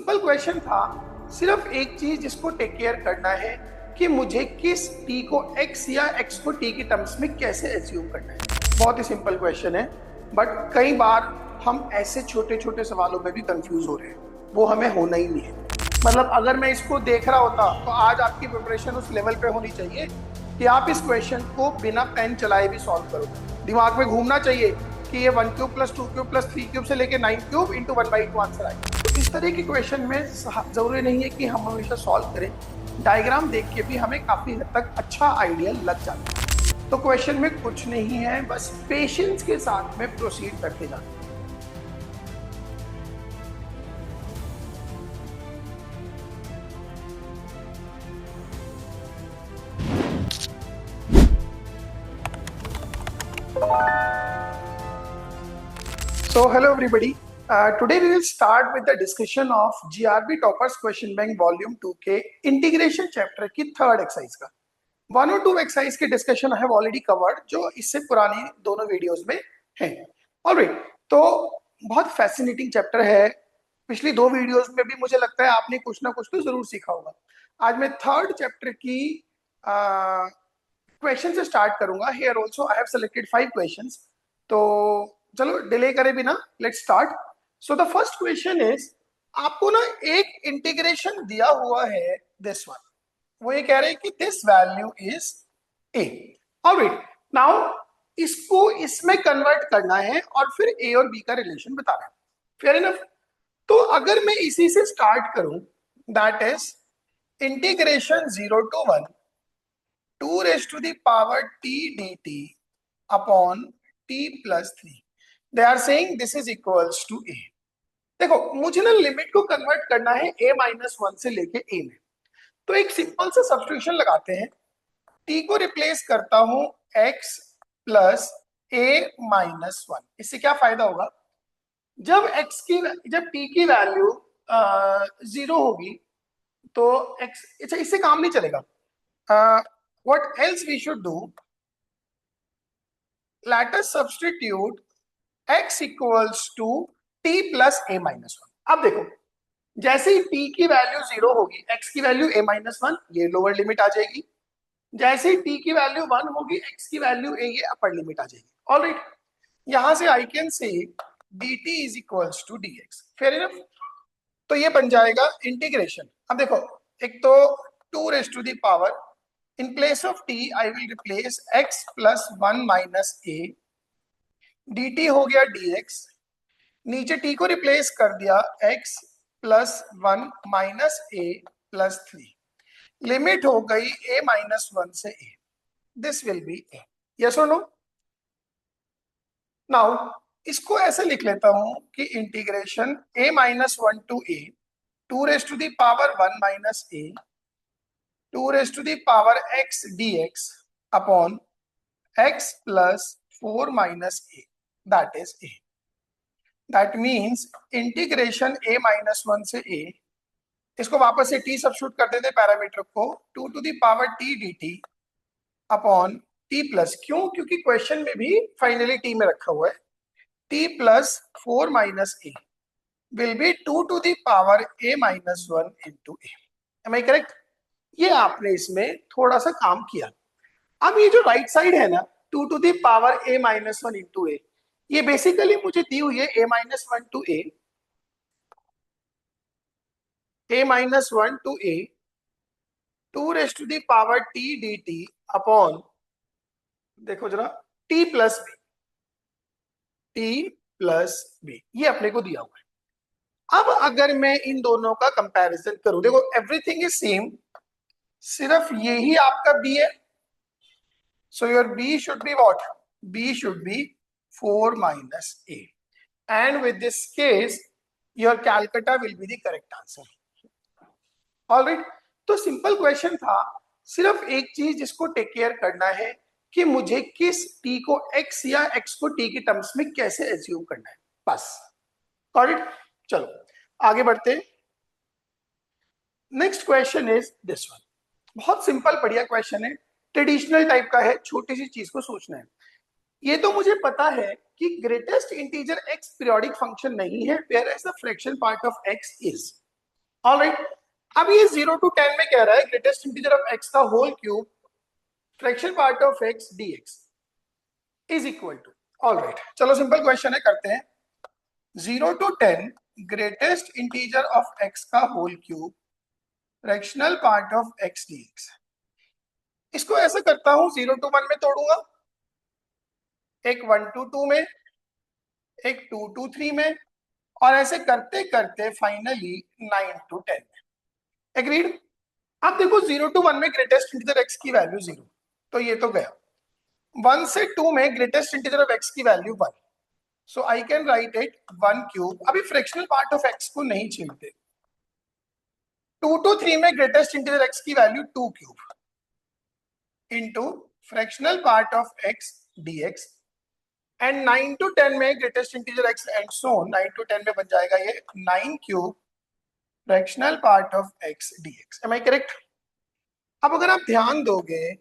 Simple question था, सिर्फ एक चीज जिसको टेक केयर करना है कि मुझे किस टी को एक्स या एक्स को टी की टर्म्स में कैसे एज्यूम करना है। बहुत ही सिंपल क्वेश्चन है, बट कई बार हम ऐसे छोटे छोटे सवालों में भी कंफ्यूज हो रहे हैं। वो हमें होना ही नहीं है। मतलब अगर मैं इसको देख रहा होता तो आज आपकी प्रिपरेशन उस लेवल पे होनी चाहिए कि आप इस क्वेश्चन को बिना पेन चलाए भी सॉल्व करो। दिमाग में घूमना चाहिए कि ये 1 cube plus 2 cube plus 3 cube से लेके 9 क्यूब इंटू 1/2 आंसर आए। तो इस तरह के क्वेश्चन में जरूरी नहीं है कि हम हमेशा सॉल्व करें, डायग्राम देख के भी हमें काफी हद तक अच्छा आइडिया लग जाता है। तो क्वेश्चन में कुछ नहीं है, बस पेशेंस के साथ में प्रोसीड करते जाना। So hello everybody. Today we will start with the discussion of GRB Toppers Question Bank Volume 2 के इंटीग्रेशन चैप्टर की थर्ड एक्सरसाइज का 1 और 2 एक्सरसाइज के डिस्कशन है ऑलरेडी कवर्ड, जो इससे पुरानी दोनों वीडियोस में हैं। ऑलराइट, तो बहुत फैसिनेटिंग चैप्टर है। पिछली 2 वीडियोस में भी मुझे लगता है आपने कुछ ना कुछ तो जरूर सीखा होगा। आज मैं थर्ड चैप्टर की क्वेश्चन से स्टार्ट करूंगा। Here also I have selected 5 questions. तो चलो डिले करे बिना let's start. So the first question is, आपको ना एक इंटीग्रेशन दिया हुआ है दिस वन। वो ये कह रहे हैं कि this value is a. Alright, now इसको इसमें कन्वर्ट करना है और फिर ए और बी का रिलेशन बताना है। Fair enough. तो अगर मैं इसी से स्टार्ट करूं, that is integration 0 to 1 2 raised to the power t dt upon t plus 3. They are saying this is equals to a. देखो, मुझे ना लिमिट को कन्वर्ट करना है a -1 से लेके a में। तो एक सिंपल सा सब्स्टिट्यूशन लगाते हैं। t को रिप्लेस करता हूं x प्लस a -1। इससे क्या फायदा होगा, जब t की वैल्यू 0 होगी तो x, अच्छा इससे काम नहीं चलेगा। What else we should do? Let us substitute x equals to t plus a minus 1. अब देखो, जैसे ही t की वैल्यू 0 होगी, x की वैल्यू a minus 1, ये लोअर लिमिट आ जाएगी। जैसे ही t की वैल्यू 1 होगी, x की वैल्यू a, ये अपर लिमिट आ जाएगी। ऑलराइट, यहां से I can say dt is equals to dx। Fair enough. तो ये बन जाएगा इंटीग्रेशन। अब देखो, एक तो 2 raised to the power, in place of t I will replace x plus 1 minus a, dt हो गया dx। नीचे t को रिप्लेस कर दिया x plus 1 minus a plus 3। Limit हो गई a -1 से a। This will B a। Yes और नो? नाउ इसको ऐसे लिख लेता हूं कि integration a -1 to a 2 raised to the power 1 minus a 2 raised to the power x dx upon x plus 4 minus a, that is a. That means integration a -1 से a, इसको वापस से t सब्स्टिट्यूट कर देते parameter को, 2 to the power t dt upon t plus, क्यों? क्योंकि question में भी फाइनली t में रखा हुआ है, t plus 4 minus a will be 2 to the power a -1 into a. Am I correct? ये आपने इसमें थोड़ा सा काम किया। अब ये जो राइट साइड है ना, 2 to the power a -1 into a, ये बेसिकली मुझे दी हुई है a -1 to a, a -1 to a 2 raised to the power t dt upon, देखो जरा, t प्लस b, ये अपने को दिया हुआ है। अब अगर मैं इन दोनों का कंपैरिजन करूं, देखो एवरीथिंग इज सेम, सिर्फ यही आपका b है। So your b should be what? b should be 4 minus a, and with this case your Calcutta will be the correct answer. Alright, तो सिंपल क्वेश्चन था, सिर्फ एक चीज जिसको टेक केयर करना है कि मुझे किस t को x या x को t की टर्म्स में कैसे एज्यूम करना है, बस। ऑलराइट, चलो आगे बढ़ते हैं। Next question is this one. बहुत सिंपल बढ़िया क्वेश्चन है, ट्रेडिशनल टाइप का है, छोटी सी चीज को सोचना है। ये तो मुझे पता है कि greatest integer x periodic function नहीं है, whereas the fraction part of x is. Alright, अब ये 0 to 10 में कह रहा है ग्रेटेस्ट इंटीजर ऑफ x का whole cube fraction part of x dx is equal to. Alright, चलो सिंपल क्वेश्चन है, करते हैं। 0 to 10 greatest integer of x का whole cube fractional part of x dx। इसको ऐसा करता हूं, 0 to 1 में तोड़ूंगा, एक 1 to 2 में, एक 2 to 3 में, और ऐसे करते करते फाइनली 9 to 10 में। एग्रीड। अब देखो 0 to 1 में ग्रेटेस्ट इंटीजर x की वैल्यू 0, तो ये तो गया। 1 से 2 में ग्रेटेस्ट इंटीजर ऑफ x की value 1, so I can write it 1 cube. अभी फ्रैक्शनल पार्ट ऑफ x को नहीं छीनते। 2 to 3 में ग्रेटेस्ट इंटीजर x की value 2 cube into fractional part of x dx, and 9 to 10 में greatest integer x and so 9 to 10 में बन जाएगा ये 9 cube fractional part of x dx। Am I correct? अब अगर आप ध्यान दोगे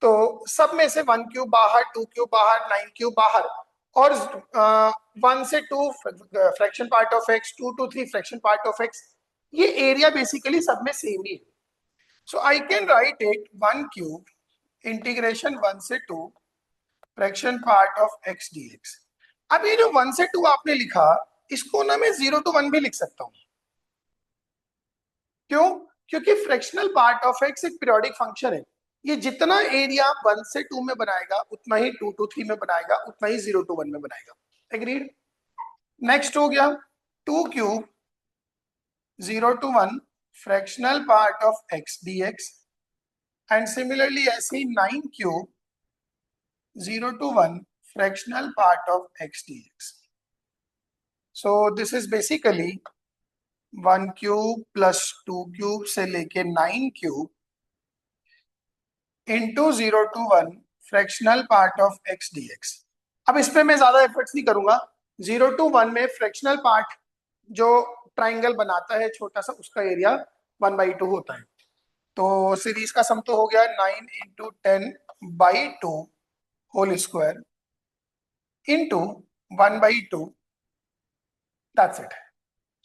तो सब में से 1 क्यूब बाहर, 2 क्यूब बाहर, 9 क्यूब बाहर, और 1 से 2 fraction part of x, 2 to 3 fraction part of x, ये एरिया बेसिकली सब में सेम ही है। So I can write it 1 cube integration 1 से 2 fraction part of x dx। अब ये जो 1 से 2 आपने लिखा, इसको ना मैं 0 to 1 भी लिख सकता हूं। क्यों? क्योंकि फ्रैक्शनल पार्ट ऑफ x एक पीरियोडिक फंक्शन है। ये जितना एरिया 1 से 2 में बनाएगा उतना ही 2 to 3 में बनाएगा, उतना ही 0 to 1 में बनाएगा। एग्रीड? नेक्स्ट हो गया 2 cube 0 to 1 fractional part of x dx, and similarly ऐसे ही 9 cube 0 to 1 fractional part of x dx। So this is basically 1 cube plus 2 cube से लेके 9 cube into 0 to 1 fractional part of x dx। अब इस पे मैं ज्यादा efforts नहीं करूंगा। 0 to 1 में फ्रैक्शनल पार्ट जो ट्राइंगल बनाता है छोटा सा, उसका एरिया 1/2 होता है। तो सीरीज का सम तो हो गया 9 × 10/2 whole square into 1/2। That's it.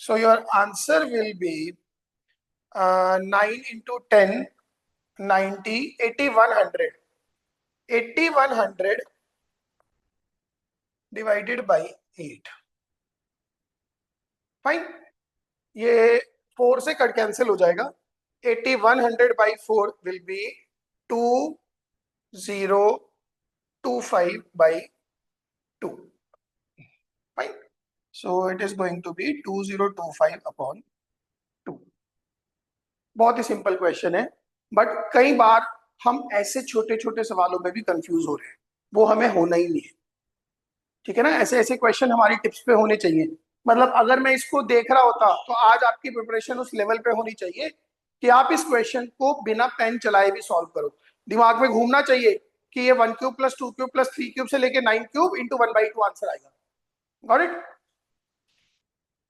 So your answer will be 9 × 10 90 8100 8100 divided by 8। Fine, ये 4 से कट कैंसिल हो जाएगा। 8100/4 will be 2025/2। Fine, so it is going to be 2025/2। बहुत ही सिंपल क्वेश्चन है, बट कई बार हम ऐसे छोटे छोटे सवालों में भी कंफ्यूज हो रहे हैं, वो हमें होना ही नहीं है। ठीक है ना? ऐसे ऐसे क्वेश्चन हमारी टिप्स पे होने चाहिए। मतलब अगर मैं इसको देख रहा होता तो आज आपकी प्रिपरेशन उस लेवल पे होनी चाहिए कि आप इस क्वेश्चन को बिना पेन चलाए भी सॉल्व करो। दिमाग में घूमना चाहिए कि ये 1 cube plus 2 cube plus 3 cube से लेके 9 क्यूब इंटू 1/2 आंसर आएगा। Got it?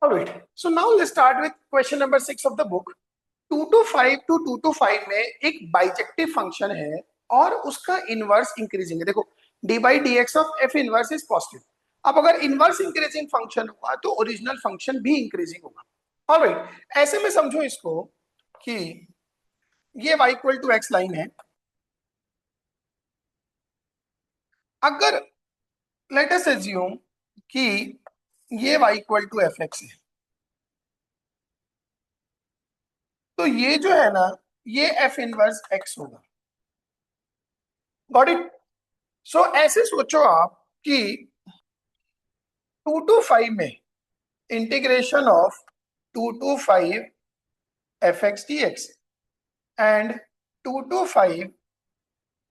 Alright, so now let's start with question number 6 of the book. 2 to 5 में एक बाइजेक्टिव फंक्शन है और उसका इनवर्स इंक्रीजिंग है। देखो d/dx of f inverse is positive. अब अगर इनवर्स इंक्रीजिंग फंक्शन हुआ तो ओरिजिनल फंक्शन भी इंक्रीजिंग होगा। ऑलराइट, ऐसे में समझो इसको कि ये y = x लाइन है। अगर लेट अस अज्यूम कि ये y = fx है, तो ये जो है ना, ये f इनवर्स x होगा। Got it? सो ऐसे सोचो आप कि 2 to 5 में integration of 2 to 5 fx dx and 2 to 5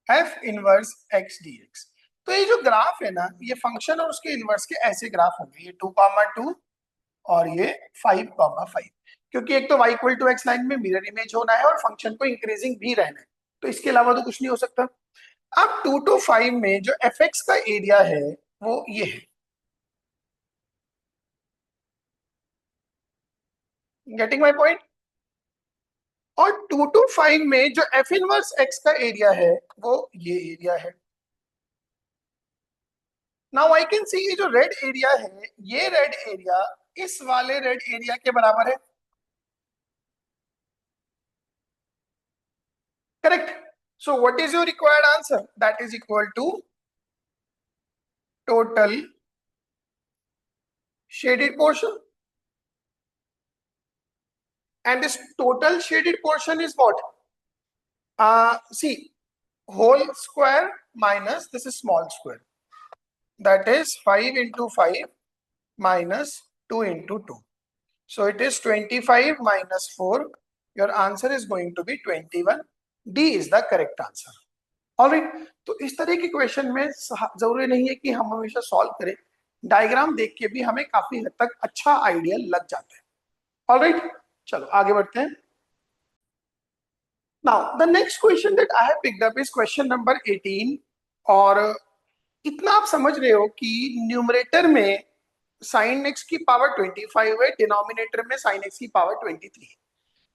f inverse x dx। तो ये जो ग्राफ है ना, ये फंक्शन और उसके इनवर्स के ऐसे ग्राफ होंगे, ये 2, 2 और ये 5, 5, क्योंकि एक तो y = x लाइन में मिरर इमेज होना है और फंक्शन को इंक्रीजिंग भी रहना है, तो इसके अलावा तो कुछ नहीं हो सकता। अब 2 to 5 में जो fx का एरिया है वो ये है। Getting my point? और 2 to 5 में जो f इनवर्स x का एरिया है वो ये एरिया है। नाउ आई कैन सी ये जो रेड एरिया है, ये रेड एरिया इस वाले रेड एरिया के बराबर है। Correct. So what is your required answer? That is equal to total shaded portion. And this total shaded portion is what? See, whole square minus this is small square. That is 5 into 5 minus 2 into 2. So it is 25 minus 4. Your answer is going to be 21. D is the correct answer. Alright, तो इस तरह के question में जरूरी नहीं है कि हम हमेशा सॉल्व करें, डायग्राम देख के भी हमें काफी हद तक अच्छा आइडिया लग जाता है। ऑलराइट, चलो आगे बढ़ते हैं। Now the next question that I have picked up is question number 18। और इतना आप समझ रहे हो कि न्यूमरेटर में साइन एक्स की पावर 25 है, डिनोमिनेटर में साइन एक्स की पावर 23 है,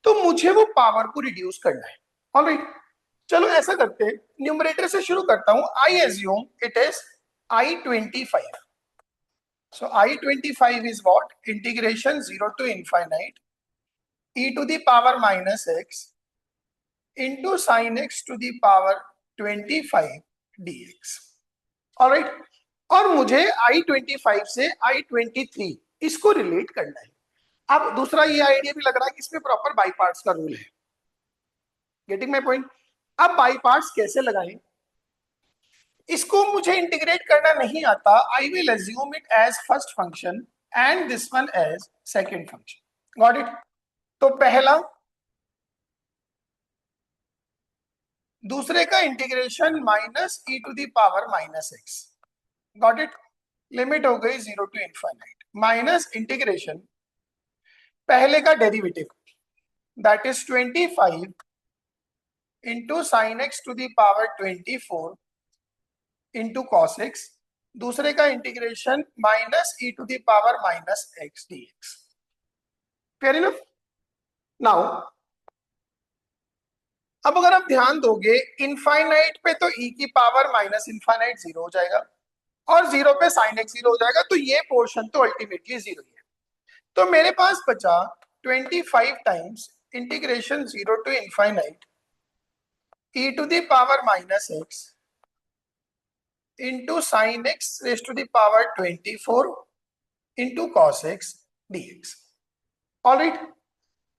तो मुझे वो पावर को रिड्यूस करना है। ऑलराइट, चलो ऐसा करते हैं, न्यूमरेटर से शुरू करता हूं। I assume it is I25। So I25 is what? Integration 0 to infinite e to the power minus x into sine x to the power 25 dx। Alright, और मुझे I25 से I23 इसको रिलेट करना है। अब दूसरा ये आइडिया भी लग रहा है कि इसमें प्रॉपर बाई पार्ट्स का रूल है। Getting my point? अब बाई पार्ट्स कैसे लगाएं? इसको मुझे इंटीग्रेट करना नहीं आता। I will assume it as first function and this one as second function. Got it? तो पहला दूसरे का integration minus e to the power minus x. Got it? Limit हो गई 0 टू इनफाइनाइट माइनस इंटीग्रेशन पहले का derivative that is 25 into sine x to the power 24 into cos x, दूसरे का integration minus e to the power minus x dx। Fair enough? Now अब अगर आप ध्यान दोगे इनफाइनाइट पे तो e की पावर माइनस इनफाइनाइट 0 हो जाएगा और 0 पे साइन एक्स 0 हो जाएगा, तो ये पोर्शन तो अल्टीमेटली 0 ही है। तो मेरे पास बचा 25 times integration 0 to infinite e to the power minus x into sine x raise to the power 24 into cos x dx। Alright,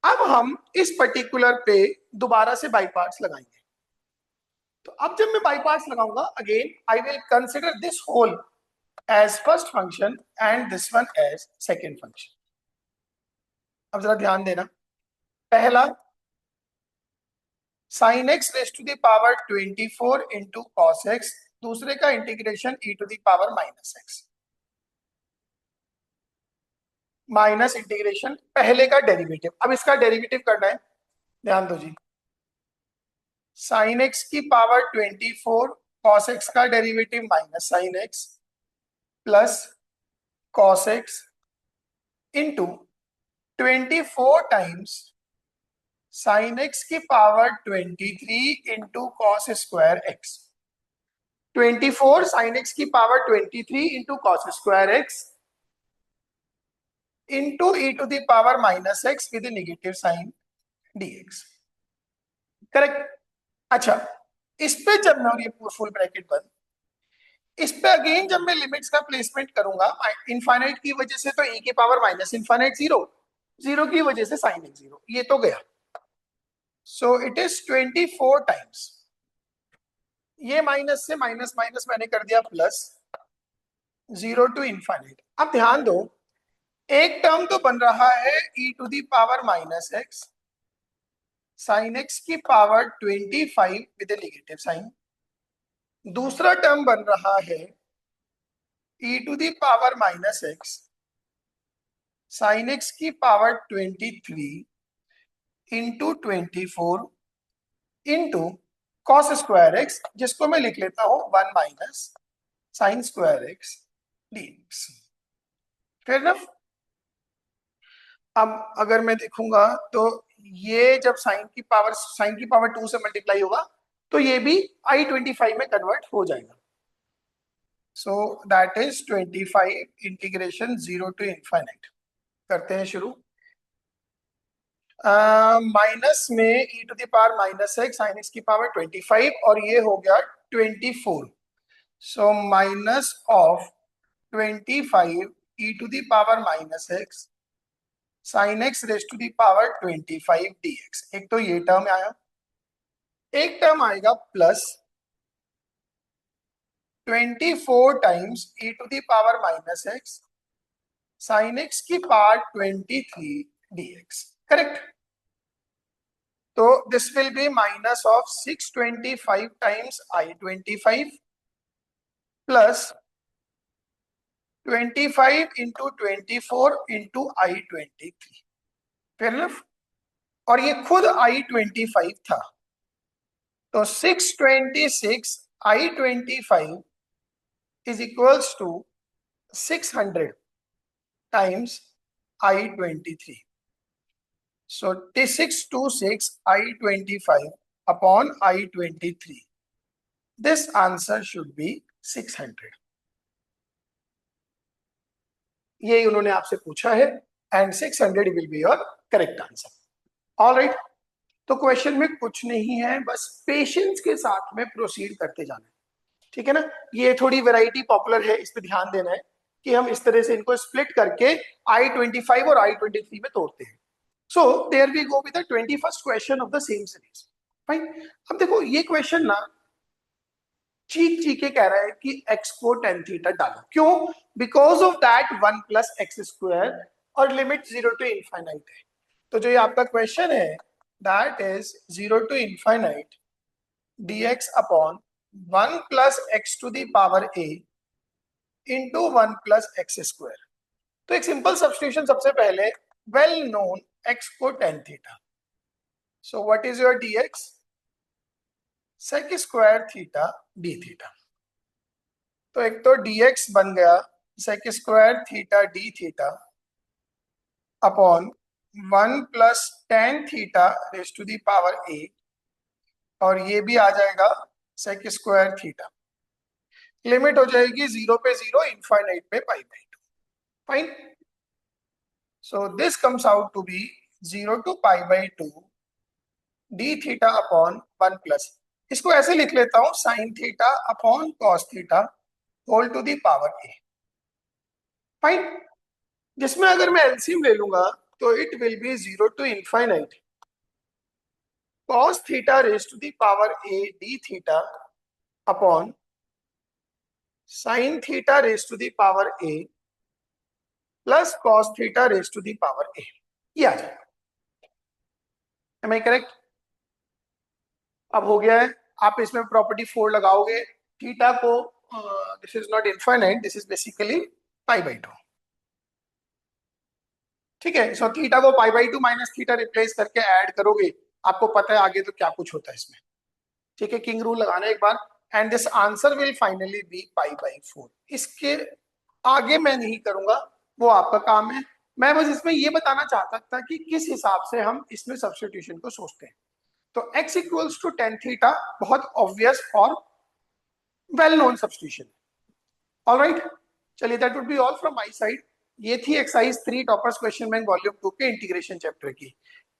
अब हम इस पर्टिकुलर पे दोबारा से बाई पार्ट्स लगाएंगे। तो अब जब मैं बाई पार्ट्स लगाऊंगा, again I will consider this whole as first function and this one as second function. अब जरा ध्यान देना, पहला sine x raise to the power 24 into cos x, दूसरे का integration e to the power minus x minus integration पहले का derivative. अब इसका डेरिवेटिव करना है, ध्यान दो जी। साइन एक्स की पावर 24 कॉस एक्स का derivative minus sine x plus cos x into 24 times sine x की power 23 into cos square x. 24 sine x की power 23 into cos square x into e to the power minus x with negative sign dx। Correct? अच्छा, इस पे जब मैं, ये full bracket बंद, इस पे अगेन जब मैं लिमिट्स का प्लेसमेंट करूंगा, इनफाइनाइट की वजह से तो e की पावर माइनस इनफाइनाइट 0, 0 की वजह से साइन एक्स 0, ये तो गया। सो इट इज 24 टाइम्स, ये माइनस से माइनस माइनस मैंने कर दिया प्लस 0 टू इनफाइनाइट। अब ध्यान दो, एक टर्म तो बन रहा है e to the power minus x sine x की पावर 25 विद नेगेटिव साइन, दूसरा टर्म बन रहा है e to the power minus x sine x की power 23 into 24 into cos square x, जिसको मैं लिख लेता हूं 1 minus sine square x dx। फिर ना, अब अगर मैं देखूंगा तो ये जब साइन की पावर 2 से मल्टीप्लाई होगा तो ये भी I25 में कन्वर्ट हो जाएगा। So that is 25 integration 0 to infinite. करते हैं शुरू। माइनस में e to the power minus x sine x की पावर 25 और ये हो गया 24. So minus of 25 e to the power minus x sine x raise to the power 25 dx. एक तो ये टर्म आया, एक टर्म आएगा plus 24 times e to the power minus x sine x की पावर 23 dx. करेक्ट. तो this will be minus of 625 times I25 plus 25 into 24 into I23. Fair enough. और ये खुद I25 था, तो 626 I25 is equals to 600 times I23. So 626 I25 upon I23. This answer should be 600. ये उन्होंने आपसे पूछा है and 600 will be your correct answer. All right. तो क्वेश्चन में कुछ नहीं है, बस पेशेंस के साथ में प्रोसीड करते जाना है. ठीक है ना. ये थोड़ी वैरायटी पॉपुलर है, इस पे ध्यान देना है कि हम इस तरह से इनको स्प्लिट करके I25 और I23 में तोड़ते हैं. So there we go with the 21st question of the same series. Fine. अब देखो ये क्वेश्चन ना चीख के कह रहा है कि x को tan थीटा डालो. क्यों? Because of that 1 plus x square और लिमिट 0 टू इनफाइनाइट है. तो जो ये आपका क्वेश्चन है that is 0 to infinite dx upon 1 plus x to the power a into 1 plus x square. तो एक सिंपल सब्स्टिट्यूशन सबसे पहले, वेल नोन x को tan theta. So what is your dx? sec square theta d theta. तो एक तो dx बन गया sec square theta d theta upon 1 plus tan theta raise to the power a, और ये भी आ जाएगा sec स्क्वायर थीटा. लिमिट हो जाएगी 0 पे 0, इनफाइनाइट पे pi by 2. Fine. So this comes out to be 0 to pi by 2 d theta upon 1 plus, इसको ऐसे लिख लेता हूं, sine theta upon cos theta whole to the power a. Fine. जिसमें अगर मैं एलसीएम ले लूंगा तो it will be 0 to infinite cos theta raise to the power a d theta upon sine theta raise to the power a plus cos theta raise to the power a. ये आ जाएगा. Am I correct? अब हो गया है. आप इसमें property 4 लगाओगे. थीटा को this is not infinite, this is basically pi by 2. ठीक है. सो थीटा को पाई बाई 2 माइनस थीटा रिप्लेस करके ऐड करोगे, आपको पता है आगे तो क्या कुछ होता है इसमें. ठीक है. किंग रूल लगाना एक बार and this answer will finally be pi by 4. इसके आगे मैं नहीं करूंगा, वो आपका काम है. मैं बस इसमें ये बताना चाहता था कि किस हिसाब से हम इसमें सब्स्टिट्यूशन को सोचते हैं. तो x equals to tan theta बहुत ऑब्वियस और वेल नोन सब्स्टिट्यूशन. ऑलराइट. चलिए, that would be all from my side. ये थी exercise 3 toppers question bank volume 2 के इंटीग्रेशन चैप्टर की.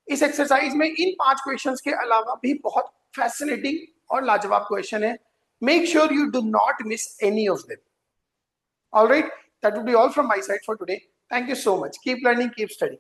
इस एक्सरसाइज में इन 5 क्वेश्चंस के अलावा भी बहुत फैसिनेटिंग और लाजवाब क्वेश्चन है. Make sure you do not miss any of them. Alright. That would be all from my side for today. Thank you so much. Keep learning, keep study.